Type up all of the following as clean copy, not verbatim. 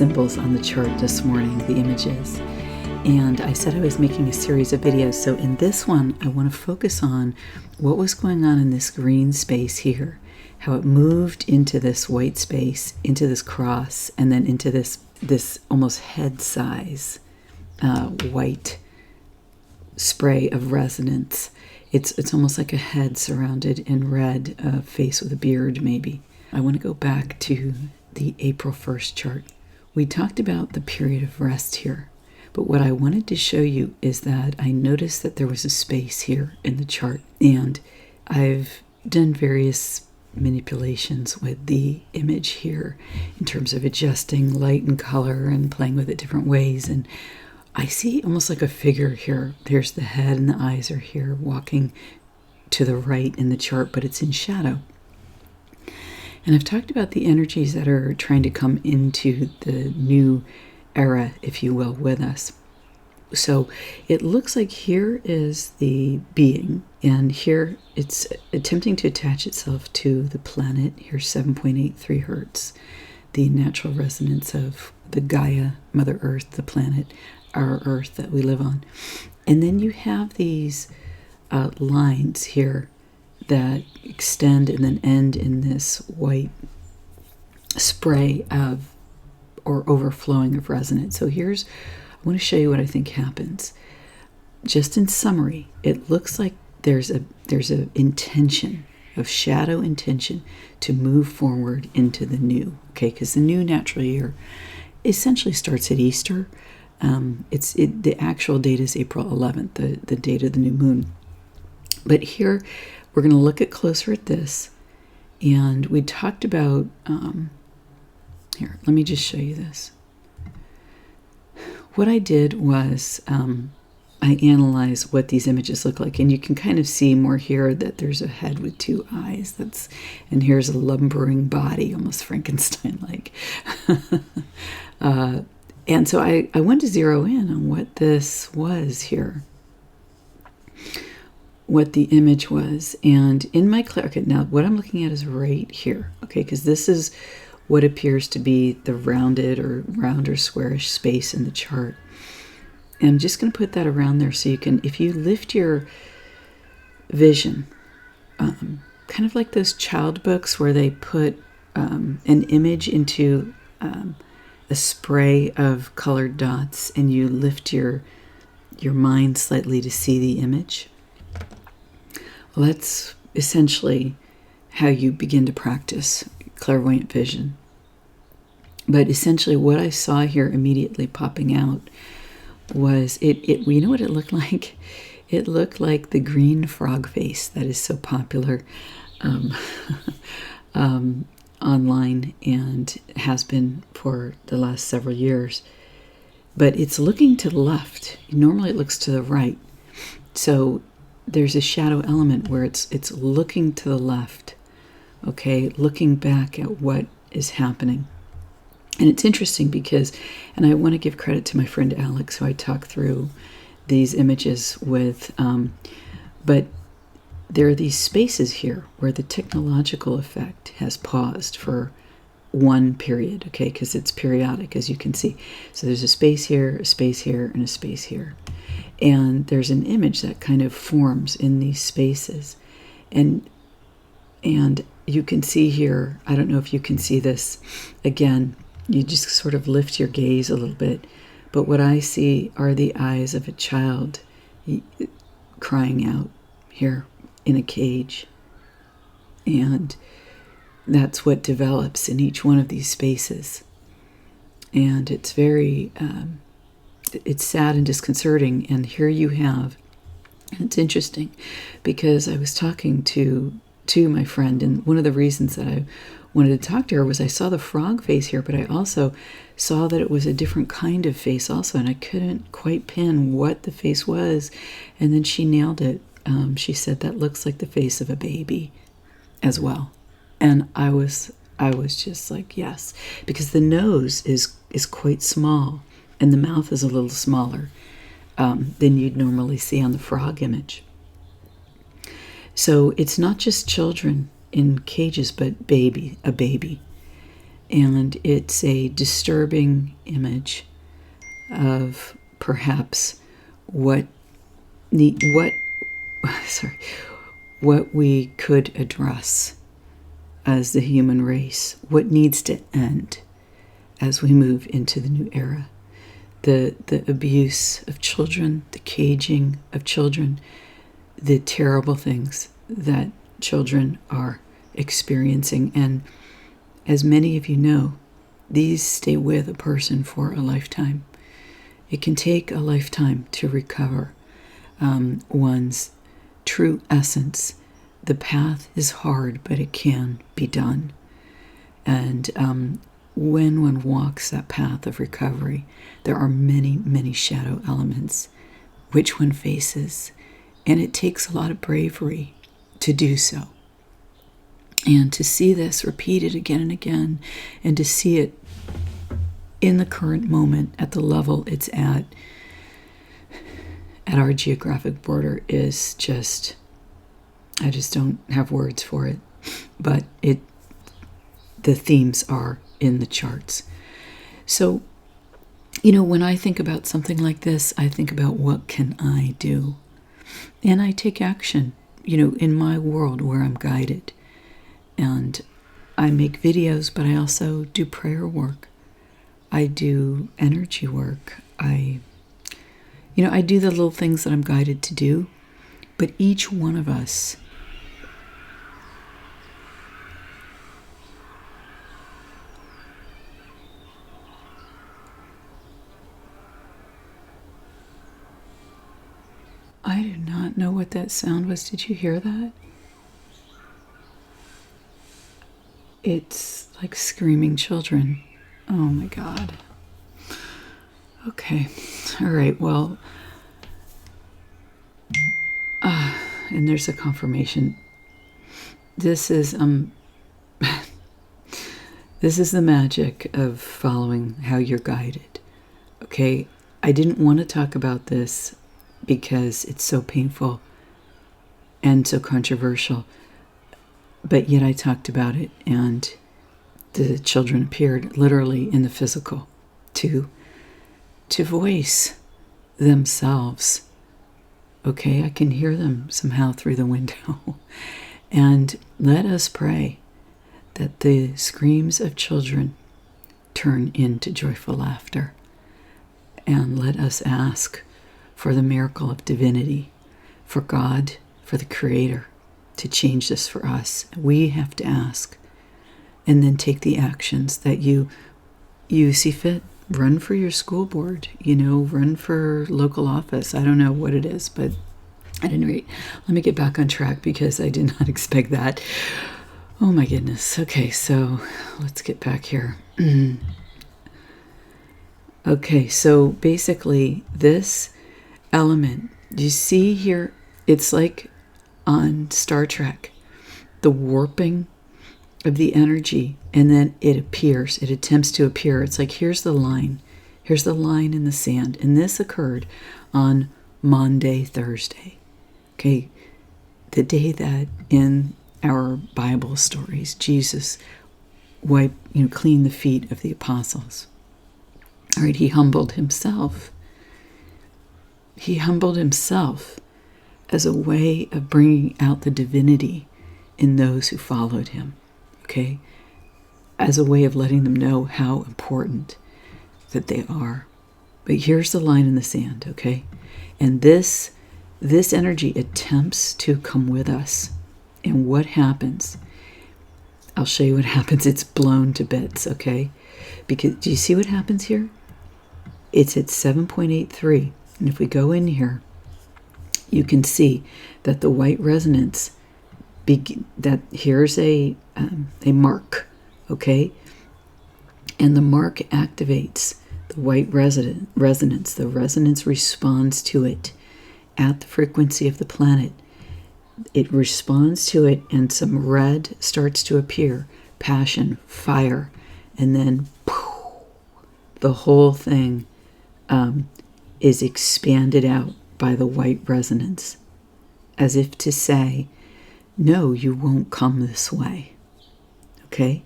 symbols on the chart this morning, the images. And I said I was making a series of videos. So in this one, I want to focus on what was going on in this green space here, how it moved into this white space, into this cross, and then into this almost head size white spray of resonance. It's almost like a head surrounded in red, a face with a beard maybe. I want to go back to the April 1st chart. We talked about the period of rest here. But what I wanted to show you is that I noticed that there was a space here in the chart, and I've done various manipulations with the image here in terms of adjusting light and color and playing with it different ways. And I see almost like a figure here. There's the head and the eyes are here walking to the right in the chart, but it's in shadow. And I've talked about the energies that are trying to come into the new era, if you will, with us. So it looks like here is the being, and here it's attempting to attach itself to the planet. Here's 7.83 hertz, the natural resonance of the Gaia, Mother Earth, the planet, our Earth that we live on. And then you have these lines here that extend and then end in this white spray of or overflowing of resonance. So I want to show you what I think happens. Just in summary, it looks like there's a intention of shadow intention to move forward into the new. Okay, because the new natural year essentially starts at Easter. The actual date is April 11th, the date of the new moon. But here we're going to look closer at this, and we talked about. Here, let me just show you this. What I did was I analyzed what these images look like, and you can kind of see more here that there's a head with two eyes. And here's a lumbering body, almost Frankenstein-like. And so I wanted to zero in on what this was here, what the image was. And in my okay, now what I'm looking at is right here, okay, because this is what appears to be the round or squarish space in the chart. And I'm just going to put that around there so you can, if you lift your vision, kind of like those child books where they put an image into a spray of colored dots, and you lift your mind slightly to see the image. Well, that's essentially how you begin to practice clairvoyant vision. But essentially what I saw here immediately popping out was you know what it looked like? It looked like the green frog face that is so popular online and has been for the last several years. But it's looking to the left. Normally it looks to the right. So there's a shadow element where it's looking to the left. Okay, looking back at what is happening. And it's interesting because, and I want to give credit to my friend Alex, who I talked through these images with, but there are these spaces here where the technological effect has paused for one period, okay, because it's periodic, as you can see. So there's a space here, and a space here. And there's an image that kind of forms in these spaces. And you can see here, I don't know if you can see this, again, you just sort of lift your gaze a little bit, but what I see are the eyes of a child crying out here in a cage. And that's what develops in each one of these spaces. And it's very, it's sad and disconcerting. And here you have, it's interesting because I was talking to my friend, and one of the reasons that I wanted to talk to her was I saw the frog face here, but I also saw that it was a different kind of face also, and I couldn't quite pin what the face was. And then she nailed it. She said that looks like the face of a baby as well. And I was just like, yes, because the nose is quite small and the mouth is a little smaller than you'd normally see on the frog image. So it's not just children in cages, but a baby. And it's a disturbing image of perhaps what we could address as the human race, what needs to end as we move into the new era. The abuse of children, the caging of children, the terrible things that children are experiencing. And as many of you know, these stay with a person for a lifetime. It can take a lifetime to recover one's true essence. The path is hard, but it can be done. And when one walks that path of recovery, there are many, many shadow elements which one faces. And it takes a lot of bravery to do so. And to see this repeated again and again, and to see it in the current moment at the level it's at our geographic border is just, I just don't have words for it. But the themes are in the charts. So, when I think about something like this, I think about what can I do? And I take action, in my world where I'm guided. And I make videos, but I also do prayer work. I do energy work. I do the little things that I'm guided to do. But each one of us I do not know what that sound was. Did you hear that? It's like screaming children. Oh my God. Okay. All right. Well, and there's a confirmation. This is this is the magic of following how you're guided. Okay. I didn't want to talk about this because it's so painful and so controversial. But yet I talked about it, and the children appeared literally in the physical to voice themselves. Okay, I can hear them somehow through the window. And let us pray that the screams of children turn into joyful laughter. And let us ask for the miracle of divinity, for God, for the Creator, to change this for us. We have to ask, and then take the actions that you see fit. Run for your school board, run for local office. I don't know what it is, but at any rate, let me get back on track because I did not expect that. Oh my goodness. Okay, so let's get back here. Okay, so basically this element, you see here, it's like on Star Trek, the warping of the energy, and then it attempts to appear. It's like, here's the line in the sand. And this occurred on Maundy, Thursday. Okay, the day that in our Bible stories, Jesus cleaned the feet of the apostles. All right, he humbled himself. He humbled himself as a way of bringing out the divinity in those who followed him, okay? As a way of letting them know how important that they are. But here's the line in the sand, okay? And this energy attempts to come with us. And what happens? I'll show you what happens. It's blown to bits, okay? Because do you see what happens here? It's at 7.83. And if we go in here, you can see that the white resonance, that here's a mark, okay? And the mark activates the white resonance. The resonance responds to it at the frequency of the planet. It responds to it, and some red starts to appear, passion, fire, and then poof, the whole thing is expanded out by the white resonance, as if to say, no, you won't come this way. Okay?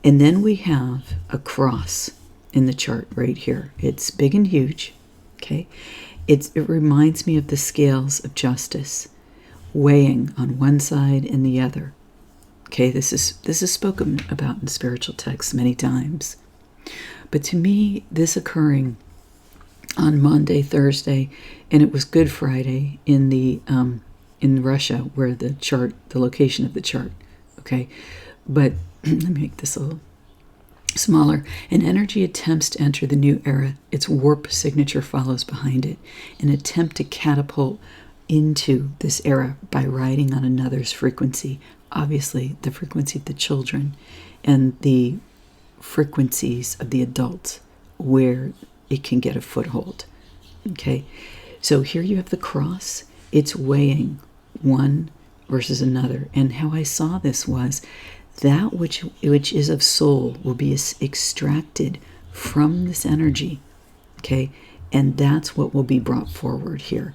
And then we have a cross in the chart right here. It's big and huge, okay? It reminds me of the scales of justice, weighing on one side and the other. Okay, this is spoken about in spiritual texts many times. But to me, this occurring on Monday, Thursday, and it was Good Friday in Russia, where the location of the chart. Okay, but let me make this a little smaller. An energy attempts to enter the new era. Its warp signature follows behind it. An attempt to catapult into this era by riding on another's frequency. Obviously, the frequency of the children and the frequencies of the adults where it can get a foothold. Okay, so here you have the cross. It's weighing one versus another. And how I saw this was that which is of soul will be extracted from this energy. Okay, and that's what will be brought forward here.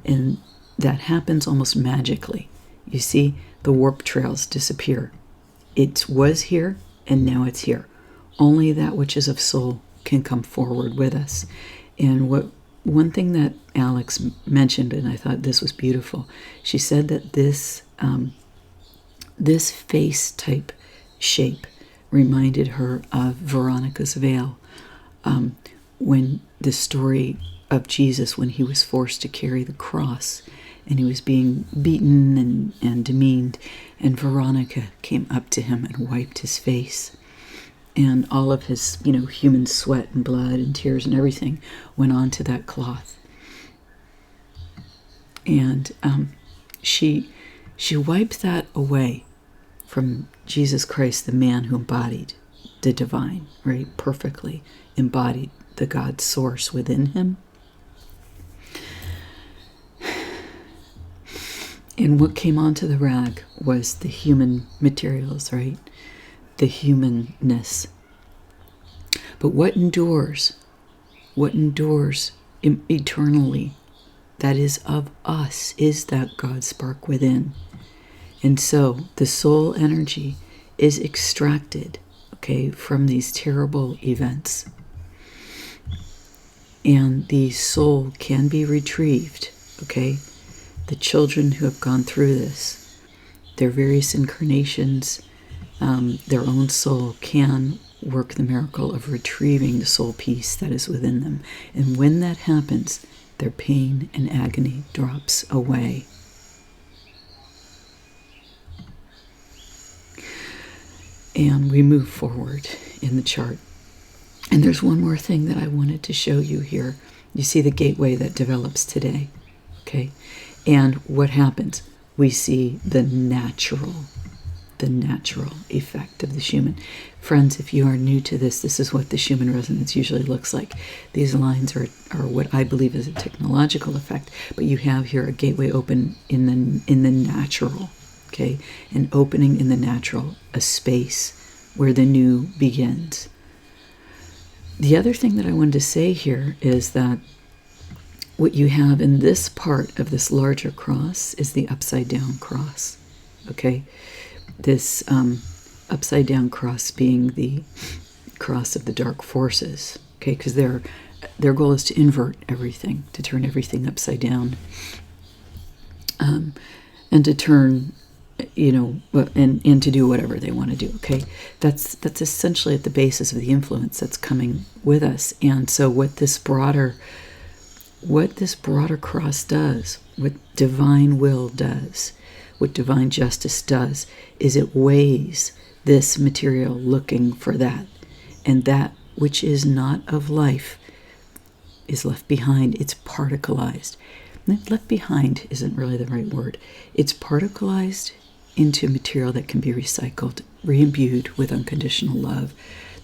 And that happens almost magically. You see, the warp trails disappear. It was here, and now it's here. Only that which is of soul can come forward with us. And one thing that Alex mentioned, and I thought this was beautiful, she said that this face type shape reminded her of Veronica's veil, when the story of Jesus, when he was forced to carry the cross and he was being beaten and demeaned, and Veronica came up to him and wiped his face, and all of his human sweat and blood and tears and everything went onto that cloth. And she wiped that away from Jesus Christ, the man who embodied the divine, right? Perfectly embodied the God source within him. And what came onto the rag was the human materials, right? The humanness. But what endures eternally, that is of us, is that God spark within. And so the soul energy is extracted, okay, from these terrible events. And the soul can be retrieved, okay? The children who have gone through this, their various incarnations, their own soul can work the miracle of retrieving the soul peace that is within them. And when that happens, their pain and agony drops away. And we move forward in the chart. And there's one more thing that I wanted to show you here. You see the gateway that develops today, okay? And what happens? We see the natural effect of the Schumann. Friends, if you are new to this, this is what the Schumann resonance usually looks like. These lines are what I believe is a technological effect, but you have here a gateway open in the natural, okay? An opening in the natural, a space where the new begins. The other thing that I wanted to say here is that what you have in this part of this larger cross is the upside down cross, okay? This upside down cross being the cross of the dark forces, okay? Because their goal is to invert everything, to turn everything upside down, and to turn, and to do whatever they want to do, okay? That's essentially at the basis of the influence that's coming with us. And so what this broader cross does, what divine will does, what divine justice does, is it weighs this material looking for that. And that which is not of life is left behind. It's particleized. Left behind isn't really the right word. It's particleized into material that can be recycled, re-imbued with unconditional love.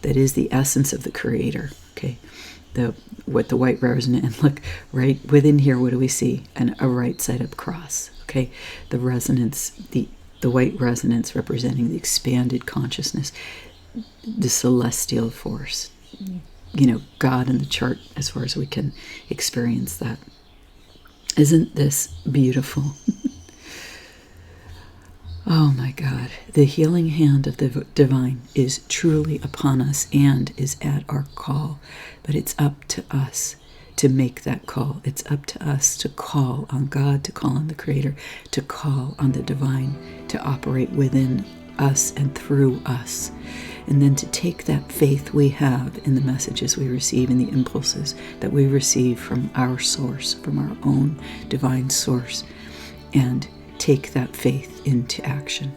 That is the essence of the Creator, okay? What the white resonance, and look, right within here, what do we see? A right side up cross, okay? The resonance, the white resonance representing the expanded consciousness, the celestial force, God in the chart as far as we can experience that. Isn't this beautiful? Oh my God. the healing hand of the divine is truly upon us and is at our call. But it's up to us to make that call. It's up to us to call on God, to call on the Creator, to call on the divine, to operate within us and through us. And then to take that faith we have in the messages we receive, in the impulses that we receive from our source, from our own divine source, and take that faith into action.